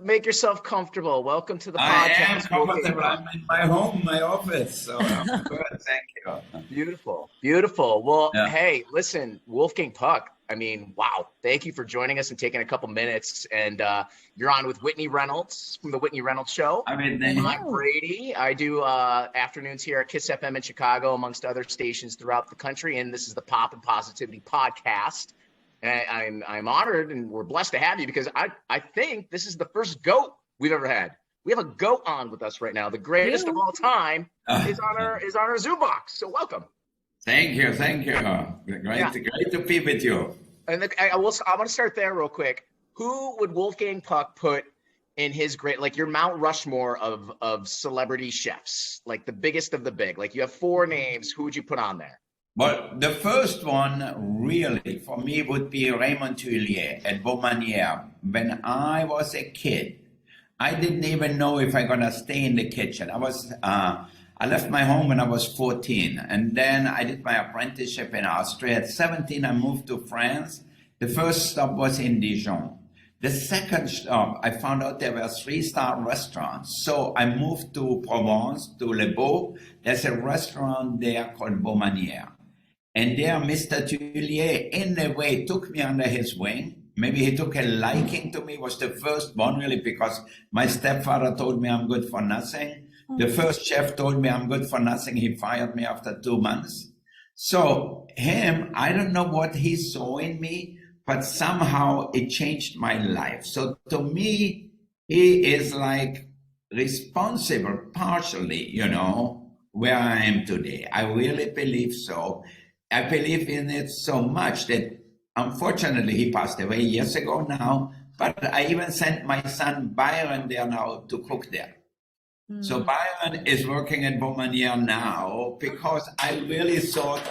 Make yourself comfortable. Welcome to the I am podcast. comfortable. I'm in my home, my office, so I'm good. Thank you. Beautiful, beautiful. Well, Yeah. hey, listen, Wolfgang Puck. I mean, wow. Thank you for joining us and taking a couple minutes. And you're on with Whitney Reynolds from the Whitney Reynolds Show. I mean, I'm Brady. I do afternoons here at Kiss FM in Chicago, amongst other stations throughout the country. And this is the Pop and Positivity Podcast. And I'm honored, and we're blessed to have you because I think this is the first GOAT we've ever had. We have a GOAT on with us right now. The greatest of all time is on our Zoom box. So welcome. Thank you. Great to be with you. And I want to start there real quick. Who would Wolfgang Puck put in his like your Mount Rushmore of celebrity chefs, like the biggest of the big? Like you have 4 names. Who would you put on there? Well, the first one really for me would be Raymond Tullier at Beaumanière. When I was a kid, I didn't even know if I'm gonna stay in the kitchen. I left my home when I was 14, and then I did my apprenticeship in Austria. At 17, I moved to France. The first stop was in Dijon. The second stop, I found out there were 3-star restaurants. So I moved to Provence, to Le Beau. There's a restaurant there called Beaumanière. And there, Mr. Tullier, in a way, took me under his wing. Maybe he took a liking to me. Was the first one, really, because my stepfather told me I'm good for nothing. The first chef told me I'm good for nothing. He fired me after 2 months. So him, I don't know what he saw in me, but somehow it changed my life. So to me, he is like responsible partially, where I am today. I really believe so. I believe in it so much that unfortunately he passed away years ago now, but I even sent my son Byron there now to cook there. So Byron is working at Beaumanière now because I really thought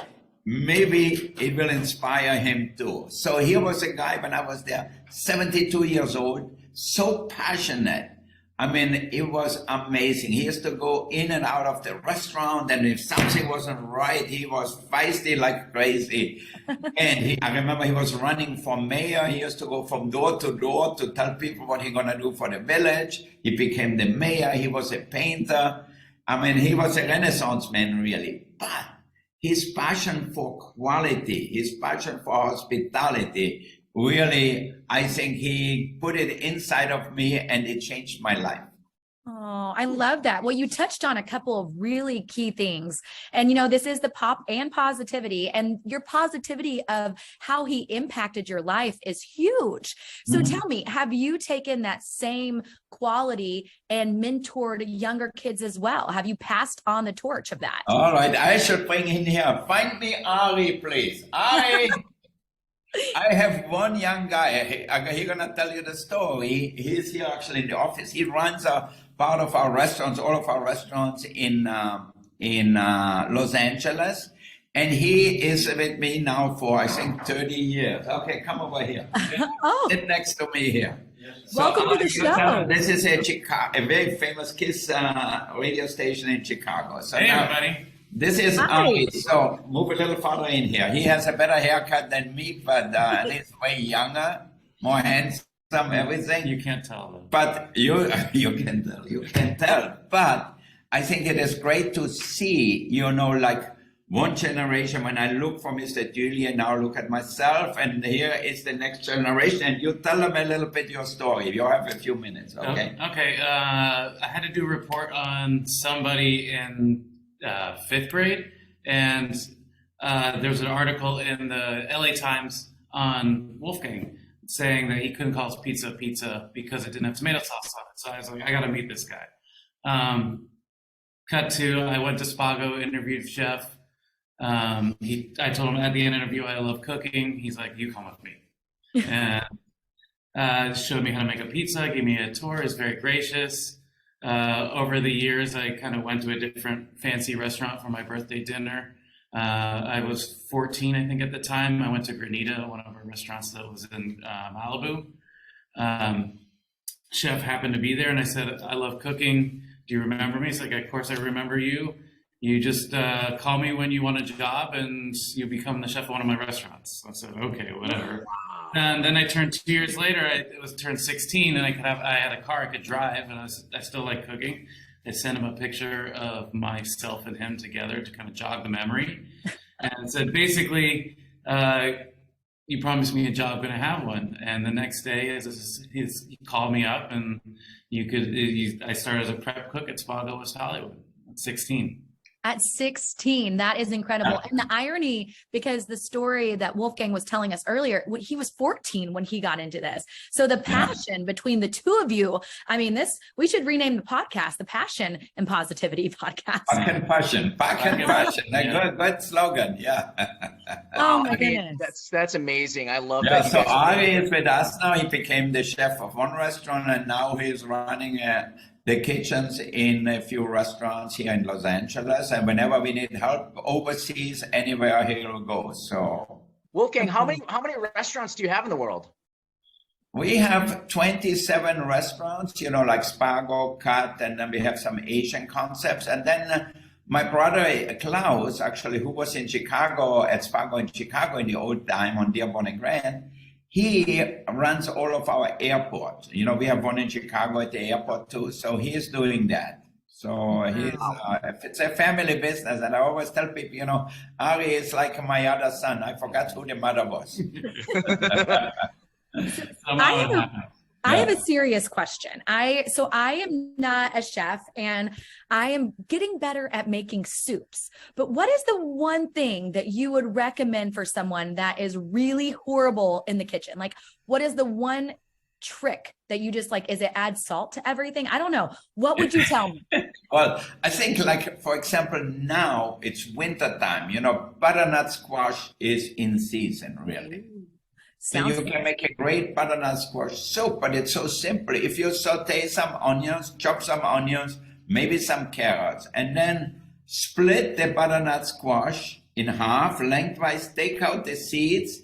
maybe it will inspire him too. So here was a guy when I was there, 72 years old, so passionate. I mean, it was amazing. He used to go in and out of the restaurant, and if something wasn't right, he was feisty like crazy. And I remember he was running for mayor. He used to go from door to door to tell people what he's going to do for the village. He became the mayor. He was a painter. I mean, he was a Renaissance man, really. But his passion for quality, his passion for hospitality, really, I think he put it inside of me and it changed my life. Oh, I love that. Well, you touched on a couple of really key things. And, this is the pop and positivity, and your positivity of how he impacted your life is huge. So tell me, have you taken that same quality and mentored younger kids as well? Have you passed on the torch of that? All right. I should bring in here. Find me Ari, please. Ari. I have one young guy. He's going to tell you the story. He's here actually in the office. He runs a part of our restaurants, all of our restaurants in Los Angeles. And he is with me now for, I think, 30 years. Okay, come over here. Sit next to me here. Welcome to the show. This is a very famous Kiss radio station in Chicago. So hey, now, everybody. this is Ari. So move a little farther in here. He has a better haircut than me, but he's way younger, more handsome, everything. You can't tell them. But you can tell. But I think it is great to see, like one generation. When I look for Mr. Tullier, now look at myself, and here is the next generation. And you tell them a little bit your story. You have a few minutes, okay? Okay. I had to do a report on somebody in 5th grade, and there was an article in the LA Times on Wolfgang saying that he couldn't call his pizza pizza because it didn't have tomato sauce on it. So I was like, I got to meet this guy. Cut to, I went to Spago, interviewed chef. I told him at the end of the interview, I love cooking. He's like, you come with me. And showed me how to make a pizza, gave me a tour, is very gracious. Over the years, I kind of went to a different fancy restaurant for my birthday dinner. I was 14, I think, at the time. I went to Granita, one of our restaurants that was in Malibu. Chef happened to be there, and I said, I love cooking. Do you remember me? He's like, of course I remember you. You just call me when you want a job, and you become the chef of one of my restaurants. I said, okay, whatever. And then I turned 2 years later. It was turned 16, and I had a car I could drive, and I still like cooking. I sent him a picture of myself and him together to kind of jog the memory, and said basically, "You promised me a job, I'm going to have one." And the next day, he called me up, and I started as a prep cook at Spago, West Hollywood at 16. At 16, that is incredible. And the irony, because the story that Wolfgang was telling us earlier, he was 14 when he got into this. So the passion between the two of you, I mean, we should rename the podcast, the Passion and Positivity Podcast. Puck and Passion. Good slogan. Yeah. Oh my goodness. That's amazing. I love that. that. So Ari is with us now. He became the chef of one restaurant, and now he's running the kitchens in a few restaurants here in Los Angeles, and whenever we need help overseas, anywhere he'll go. So, Wolfgang, how many restaurants do you have in the world? We have 27 restaurants, like Spago, Cut, and then we have some Asian concepts. And then my brother Klaus, actually, who was in Chicago at Spago in Chicago in the old time on Dearborn and Grand, he runs all of our airports. We have one in Chicago at the airport too. So he's doing that. So if it's a family business, and I always tell people, Ari is like my other son. I forgot who the mother was. I have a serious question. So I am not a chef, and I am getting better at making soups. But what is the one thing that you would recommend for someone that is really horrible in the kitchen? Like, what is the one trick that you just is it add salt to everything? I don't know. What would you tell me? Well, I think for example, now it's winter time, butternut squash is in season, really. So you can make a great butternut squash soup, but it's so simple. If you saute some onions, chop some onions, maybe some carrots, and then split the butternut squash in half, lengthwise, take out the seeds,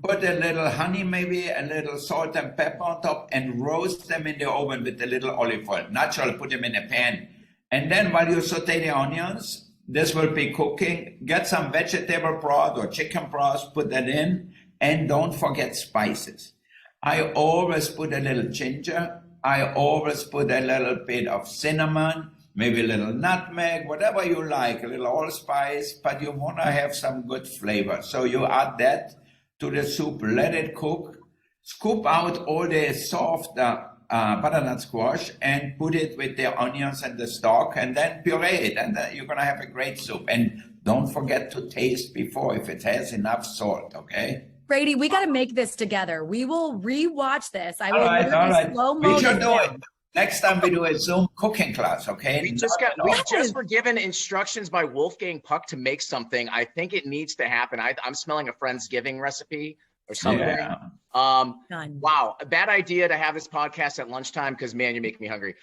put a little honey, maybe a little salt and pepper on top, and roast them in the oven with a little olive oil. Natural, put them in a pan. And then while you saute the onions, this will be cooking. Get some vegetable broth or chicken broth, put that in. And don't forget spices. I always put a little ginger. I always put a little bit of cinnamon, maybe a little nutmeg, whatever you like, a little allspice, but you want to have some good flavor. So you add that to the soup, let it cook, scoop out all the soft butternut squash and put it with the onions and the stock, and then puree it, and then you're going to have a great soup. And don't forget to taste before if it has enough salt, okay? Brady, we got to make this together. We will rewatch this. I will all right. slow We should do down. it. Next time we do a Zoom cooking class, okay? We just were given instructions by Wolfgang Puck to make something. I think it needs to happen. I'm smelling a Friendsgiving recipe or something. Yeah. Wow, a bad idea to have this podcast at lunchtime because, man, you make me hungry.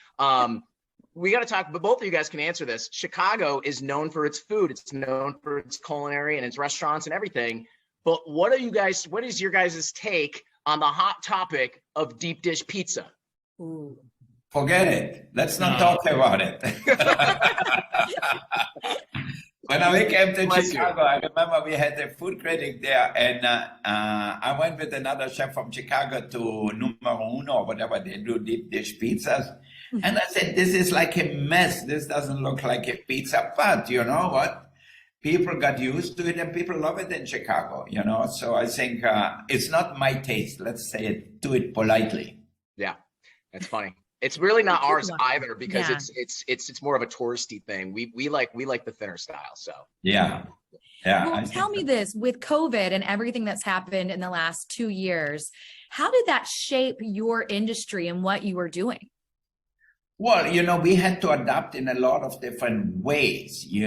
We got to talk, but both of you guys can answer this. Chicago is known for its food. It's known for its culinary and its restaurants and everything. But what is your guys' take on the hot topic of deep dish pizza? Ooh. Forget it. Let's not talk about it. When we came to Chicago, I remember we had a food critic there, and I went with another chef from Chicago to Numero Uno, or whatever they do, deep dish pizzas. And I said, this is like a mess. This doesn't look like a pizza. But you know what? People got used to it, and people love it in Chicago, So I think it's not my taste. Let's say it, do it politely. Yeah, that's funny. It's really not ours either because it's more of a touristy thing. We like the thinner style. So yeah. Well, tell me this: with COVID and everything that's happened in the last 2 years, how did that shape your industry and what you were doing? Well, we had to adapt in a lot of different ways. We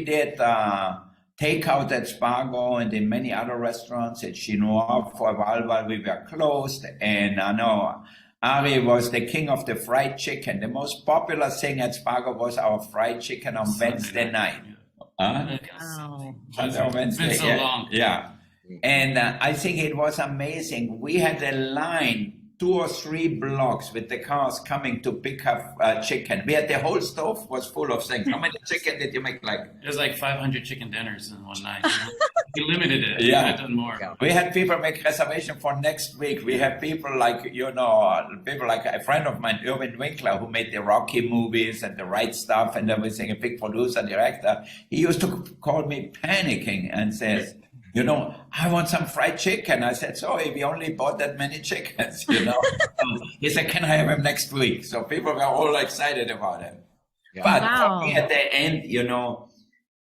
did takeout at Spago and in many other restaurants at Chinois for a while we were closed. And I know Ari was the king of the fried chicken. The most popular thing at Spago was our fried chicken on Wednesday night. Wow. On Wednesday, it's been so long. Yeah. And I think it was amazing. We had a line 2 or 3 blocks with the cars coming to pick up chicken. We had the whole stove was full of things. How many chicken did you make? It was like 500 chicken dinners in one night. We limited it. Yeah. I've done more. Yeah. We had people make reservation for next week. We have people like, people like a friend of mine, Irvin Winkler, who made the Rocky movies and the right stuff and everything, a big producer, director. He used to call me panicking and says, I want some fried chicken. I said, sorry, we only bought that many chickens, He said, can I have him next week? So people were all excited about him. Yeah. But for me at the end,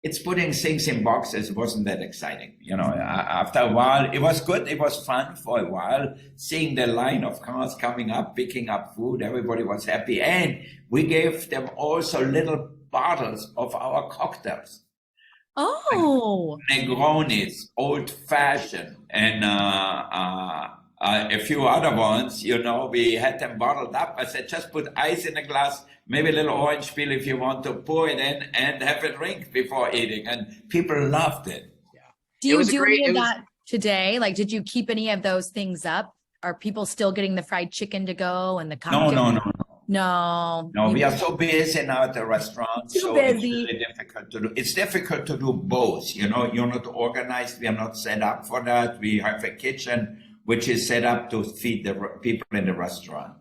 it's putting things in boxes wasn't that exciting. After a while, it was good. It was fun for a while, seeing the line of cars coming up, picking up food. Everybody was happy. And we gave them also little bottles of our cocktails. Oh. Like Negronis, old fashioned, and a few other ones, we had them bottled up. I said, just put ice in a glass, maybe a little orange peel if you want to, pour it in and have a drink before eating. And people loved it. Yeah. Do you do any of that today? Like, did you keep any of those things up? Are people still getting the fried chicken to go and the cocktail? No, we are so busy now at the restaurant. Too busy. It's really difficult to do. It's difficult to do both. You're not organized. We are not set up for that. We have a kitchen which is set up to feed the people in the restaurant.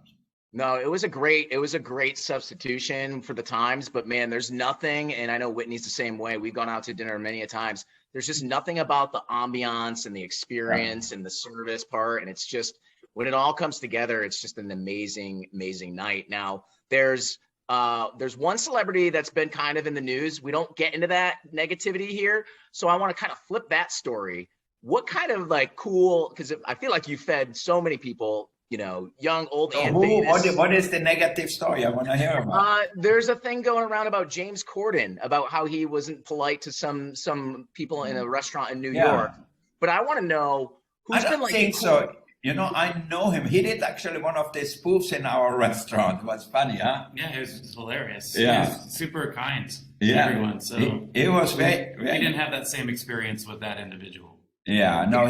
No, it was a great substitution for the times, but man, there's nothing, and I know Whitney's the same way. We've gone out to dinner many a times. There's just nothing about the ambiance and the experience and the service part. And it's just, when it all comes together, it's just an amazing, amazing night. Now there's one celebrity that's been kind of in the news. We don't get into that negativity here. So I want to kind of flip that story. What kind of cool, because I feel like you fed so many people, young, old, and famous. What is the negative story? I want to hear about. There's a thing going around about James Corden, about how he wasn't polite to some people in a restaurant in New York. But I want to know who's been like. I think so. I know him. He did actually one of the spoofs in our restaurant. It was funny, huh? Yeah, it was hilarious. Yeah. He was super kind to everyone. So it was very. We didn't have that same experience with that individual. Yeah, no,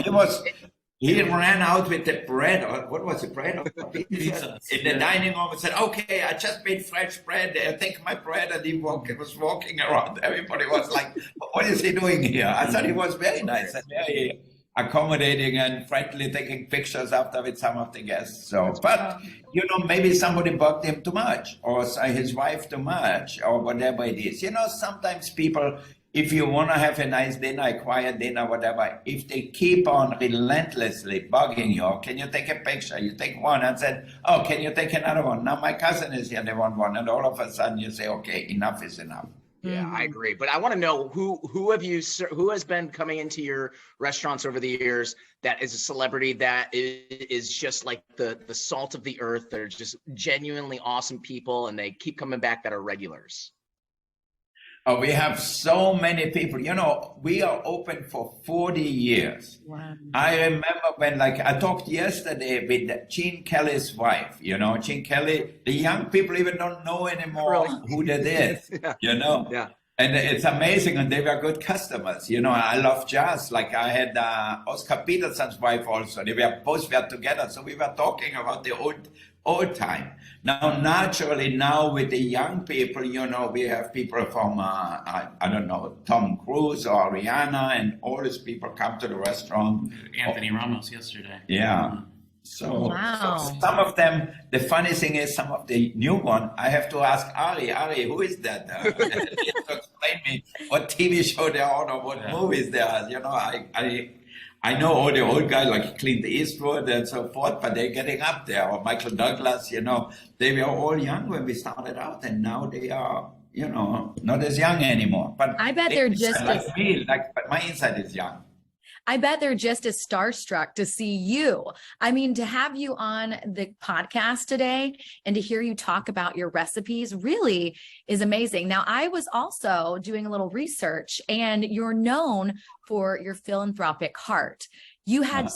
he ran out with the bread, or what was it, bread? Pizza. In the dining room and said, okay, I just made fresh bread, take my bread, and he was walking around. Everybody was like, what is he doing here? I thought he was very nice and very accommodating and frankly taking pictures after with some of the guests. So, but, maybe somebody bugged him too much, or his wife too much, or whatever it is. Sometimes people, if you want to have a nice dinner, a quiet dinner, whatever, if they keep on relentlessly bugging you, can you take a picture? You take one and said, oh, can you take another one? Now my cousin is here, they want one. And all of a sudden you say, okay, enough is enough. Yeah, I agree. But I want to know who has been coming into your restaurants over the years that is a celebrity that is just like the salt of the earth. They're just genuinely awesome people and they keep coming back that are regulars. Oh, we have so many people. We are open for 40 years. Wow. I remember when, I talked yesterday with Gene Kelly's wife. Gene Kelly, the young people even don't know anymore who that is, Yeah. And it's amazing, and they were good customers. I love jazz. I had Oscar Peterson's wife also. They were both together, so we were talking about the old time. Now, naturally, now with the young people, we have people from, I don't know, Tom Cruise or Rihanna, and all these people come to the restaurant. Anthony Ramos yesterday. Yeah. So, wow. So some of them, the funny thing is, some of the new one, I have to ask Ari, who is that? He has to explain me what TV show they're on or what movies they are. I know all the old guys like Clint Eastwood and so forth, but they're getting up there. Or Michael Douglas, they were all young when we started out, and now they are, not as young anymore. But I bet they're just like me, but my inside is young. I bet they're just as starstruck to see you. I mean, to have you on the podcast today and to hear you talk about your recipes really is amazing. Now, I was also doing a little research, and you're known for your philanthropic heart. You have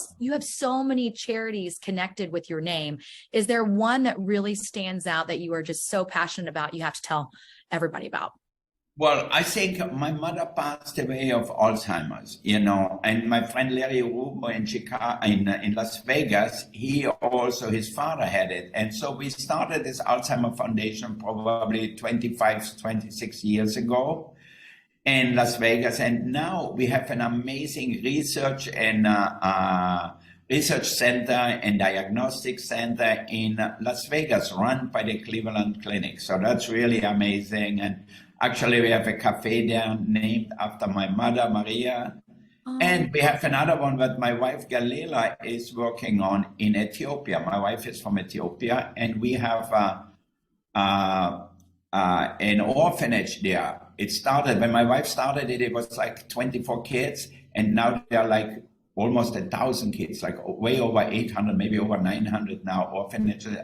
so many charities connected with your name. Is there one that really stands out that you are just so passionate about, you have to tell everybody about? Well, I think my mother passed away of Alzheimer's, and my friend Larry Rubo in Chicago, in Las Vegas, his father had it. And so we started this Alzheimer Foundation probably 26 years ago. in Las Vegas. And now we have an amazing research and research center and diagnostic center in Las Vegas run by the Cleveland Clinic. So that's really amazing. And actually we have a cafe there named after my mother, Maria. And we have another one that my wife Galila is working on in Ethiopia. My wife is from Ethiopia, and we have an orphanage there. It started, when my wife started it, it was like 24 kids, and now there are like almost 1,000 kids, like way over 800, maybe over 900 now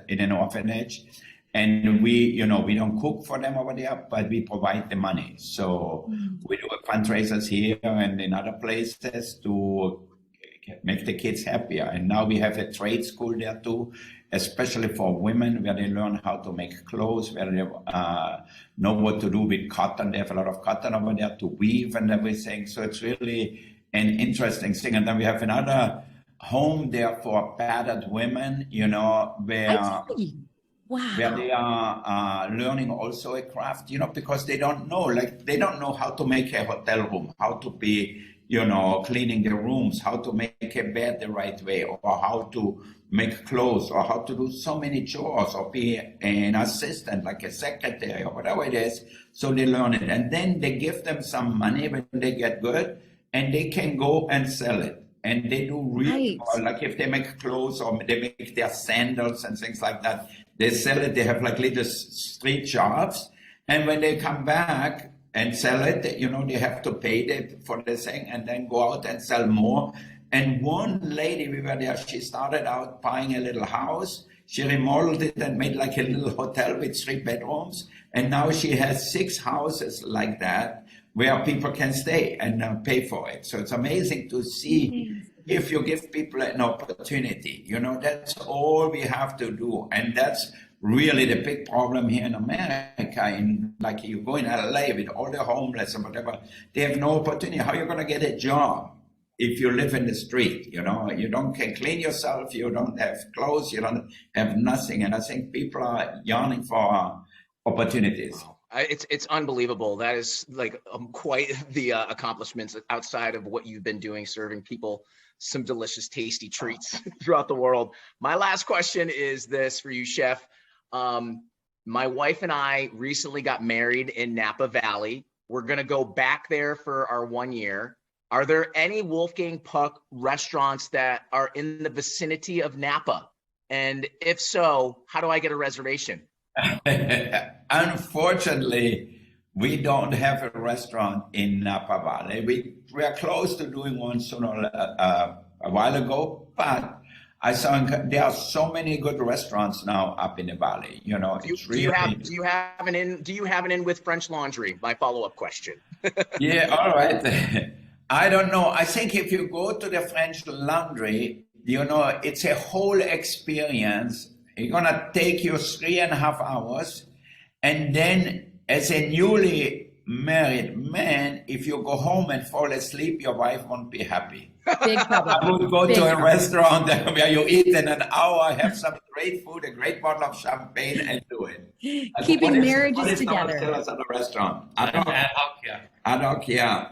in an orphanage. And we don't cook for them over there, but we provide the money. So we do fundraisers here and in other places to make the kids happier. And now we have a trade school there too, especially for women, where they learn how to make clothes, where they know what to do with cotton. They have a lot of cotton over there to weave and everything. So it's really an interesting thing. And then we have another home there for battered women, where... Wow. Where they are learning also a craft, because they don't know how to make a hotel room, how to be, cleaning the rooms, how to make a bed the right way, or how to make clothes, or how to do so many chores, or be an assistant, like a secretary, or whatever it is. So they learn it. And then they give them some money when they get good, and they can go and sell it. And they do really well. Like if they make clothes or they make their sandals and things like that, they sell it. They have like little street shops. And when they come back and sell it, they have to pay for the thing and then go out and sell more. And one lady, we were there, she started out buying a little house. She remodeled it and made like a little hotel with 3 bedrooms. And now she has 6 houses like that, where people can stay and pay for it. So it's amazing to see if you give people an opportunity. That's all we have to do. And that's really the big problem here in America. Like you go in LA with all the homeless and whatever, they have no opportunity. How are you going to get a job if you live in the street? You can clean yourself, you don't have clothes, you don't have nothing. And I think people are yearning for opportunities. It's unbelievable. That is like quite the accomplishments outside of what you've been doing, serving people some delicious, tasty treats throughout the world. My last question is this for you, Chef. My wife and I recently got married in Napa Valley. We're going to go back there for our 1 year. Are there any Wolfgang Puck restaurants that are in the vicinity of Napa? And if so, how do I get a reservation? Unfortunately, we don't have a restaurant in Napa Valley. We are close to doing one a while ago, but I saw there are so many good restaurants now up in the valley. Do you have an in with French Laundry? My follow-up question. Yeah, all right. I don't know. I think if you go to the French Laundry, it's a whole experience. It's gonna take you 3.5 hours, and then as a newly married man, if you go home and fall asleep, your wife won't be happy. Big problem. I would go to a restaurant where you eat in an hour, have some great food, a great bottle of champagne, and do it. Keeping marriages together. Tell us at a restaurant. Ad hoc, yeah.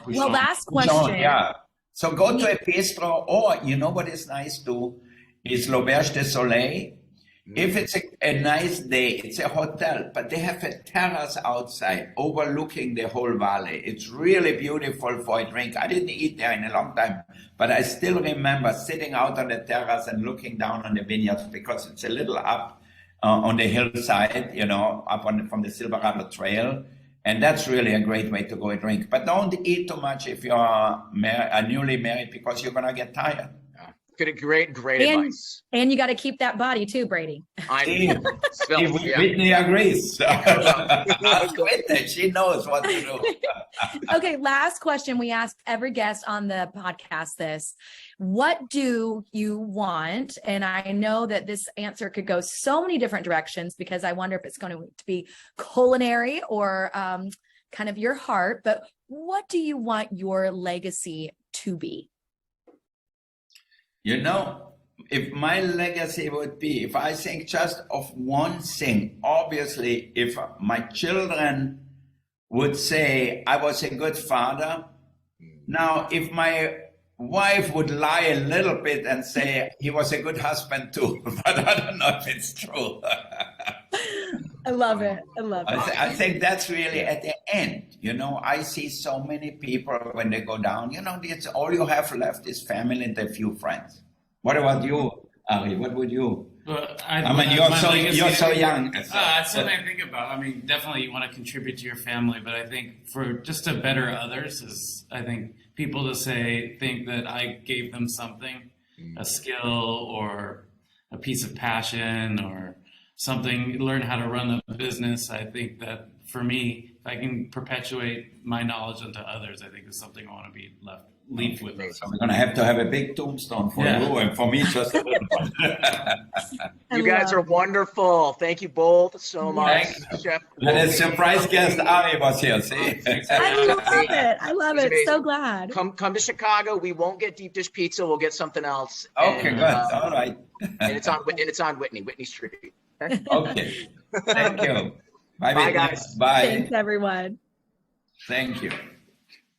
Well, last question. Yeah. So go to a bistro, or what is nice too is L'Auberge de Soleil. If it's a nice day, it's a hotel, but they have a terrace outside overlooking the whole valley. It's really beautiful for a drink. I didn't eat there in a long time, but I still remember sitting out on the terrace and looking down on the vineyards, because it's a little up on the hillside, up from the Silverado Trail. And that's really a great way to go and drink. But don't eat too much if you're newly married, because you're going to get tired. Great advice. And you got to keep that body too, Brady. Whitney agrees. She knows what to do. Okay, last question. We ask every guest on the podcast this. What do you want? And I know that this answer could go so many different directions, because I wonder if it's going to be culinary or kind of your heart. But what do you want your legacy to be? If my legacy would be, if I think just of one thing, obviously, if my children would say I was a good father. Now, if my wife would lie a little bit and say he was a good husband too, but I don't know if it's true. I love it. I love it. I think that's really at the end. You know, I see so many people when they go down, you know, it's all you have left is family and a few friends. What about you, Ari? What would you? Well, I mean, you're so young. That's something I think about. I mean, definitely you want to contribute to your family, but I think for just to better others is, I think people think that I gave them something, a skill or a piece of passion or something, learn how to run a business. I think that for me, if I can perpetuate my knowledge onto others, I think is something I want to leave with. So we're going to have a big tombstone for you, and for me, just a little one. You guys are wonderful. Thank you both so much, Chef. And a surprise guest, Ari, was here. See? I love it. I love it. So glad. Come to Chicago. We won't get deep dish pizza. We'll get something else. Okay, good. All right. And it's on Whitney Street. Okay. Thank you. Bye, guys. Bye. Thanks, everyone. Thank you.